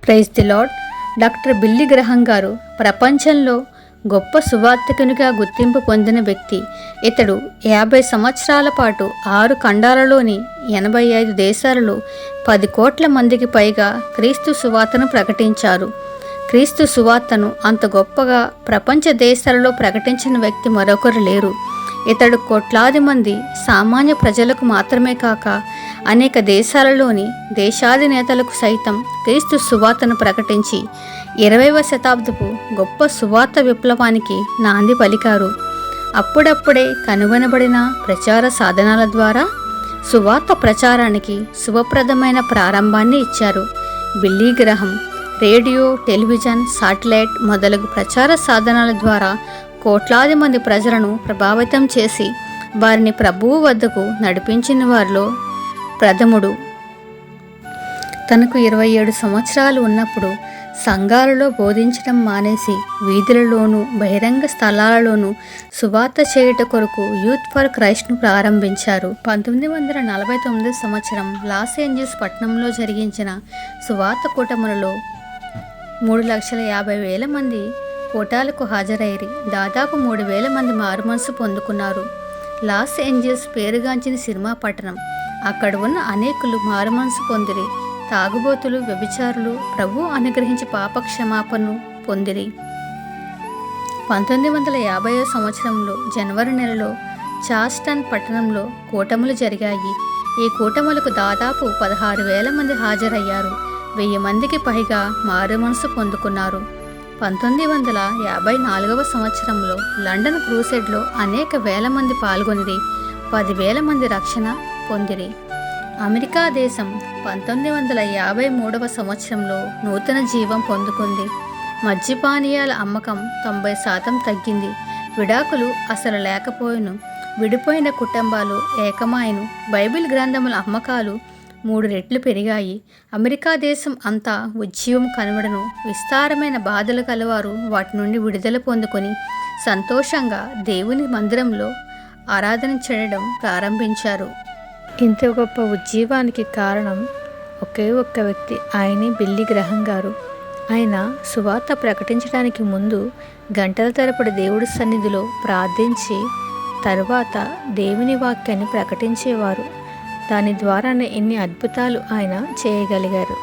Praise the lord. Doctor Billy Graham గారు ప్రపంచంలో గొప్ప సువార్తికునిగా గుర్తింపు పొందిన వ్యక్తి. ఇతడు 50 సంవత్సరాల పాటు 6 ఖండాలలోని 85 దేశాలలో 10 కోట్ల మందికి పైగా క్రీస్తు సువార్తను ప్రకటించారు. క్రీస్తు సువార్తను అంత గొప్పగా ప్రపంచ దేశాలలో ప్రకటించిన వ్యక్తి మరొకరు లేరు. ఇతడు కోట్లాది మంది సామాన్య ప్రజలకు మాత్రమే కాక అనేక దేశాలలోని దేశాధినేతలకు సైతం క్రీస్తు సువార్తను ప్రకటించి 20వ శతాబ్దపు గొప్ప సువార్త విప్లవానికి నాంది పలికారు. అప్పుడప్పుడే కనుగొనబడిన ప్రచార సాధనాల ద్వారా సువార్త ప్రచారానికి శుభప్రదమైన ప్రారంభాన్ని ఇచ్చారు. బిల్లీ గ్రహం రేడియో, టెలివిజన్, శాటిలైట్ మొదలగు ప్రచార సాధనాల ద్వారా కోట్లాది మంది ప్రజలను ప్రభావితం చేసి వారిని ప్రభువు వద్దకు నడిపించిన వారిలో ప్రథముడు. తనకు 27 సంవత్సరాలు ఉన్నప్పుడు సంఘాలలో బోధించడం మానేసి వీధులలోనూ బహిరంగ స్థలాలలోనూ సువార్త చేయుట కొరకు యూత్ ఫర్ క్రైస్ట్ను ప్రారంభించారు. 1949 సంవత్సరం లాస్ ఏంజల్స్ పట్టణంలో జరిగించిన సువార్త కూటములలో 3,50,000 మంది కూటాలకు హాజరైరి దాదాపు 3,000 మంది మారుమనసు పొందుకున్నారు. లాస్ ఏంజల్స్ పేరుగాంచిన సినిమా పట్టణం. అక్కడ ఉన్న అనేకులు మారుమనసు పొందిరి. తాగుబోతులు, వ్యభిచారులు ప్రభు అనుగ్రహించి పాప క్షమాపణను పొందిరి. 1950వ సంవత్సరంలో జనవరి నెలలో చార్ల్స్టన్ పట్టణంలో కూటములు జరిగాయి. ఈ కూటములకు దాదాపు 16,000 మంది హాజరయ్యారు. 1000 మందికి పైగా మారుమనసు పొందుకున్నారు. 1954వ సంవత్సరంలో లండన్ క్రూసెడ్లో అనేక వేల మంది పాల్గొనిరి. 10,000 మంది రక్షణ పొందిరి. అమెరికా దేశం 1953వ సంవత్సరంలో నూతన జీవం పొందుకుంది. మద్యపానీయాల అమ్మకం 90% తగ్గింది. విడాకులు అసలు లేకపోయిను. విడిపోయిన కుటుంబాలు ఏకమాయను. బైబిల్ గ్రంథముల అమ్మకాలు 3 రెట్లు పెరిగాయి. అమెరికా దేశం అంతా ఉజ్జీవం కనబడను. విస్తారమైన బాధలు కలవారు వాటి నుండి విడుదల పొందుకొని సంతోషంగా దేవుని మందిరంలో ఆరాధన చేయడం ప్రారంభించారు. ఇంత గొప్ప ఉజ్జీవానికి కారణం ఒకే ఒక్క వ్యక్తి, ఆయనే బిల్లీ గ్రహం గారు. ఆయన సువార్త ప్రకటించడానికి ముందు గంటల తరబడి దేవుడి సన్నిధిలో ప్రార్థించి తరువాత దేవుని వాక్యాన్ని ప్రకటించేవారు. దాని ద్వారానే ఎన్ని అద్భుతాలు ఆయన చేయగలిగారు.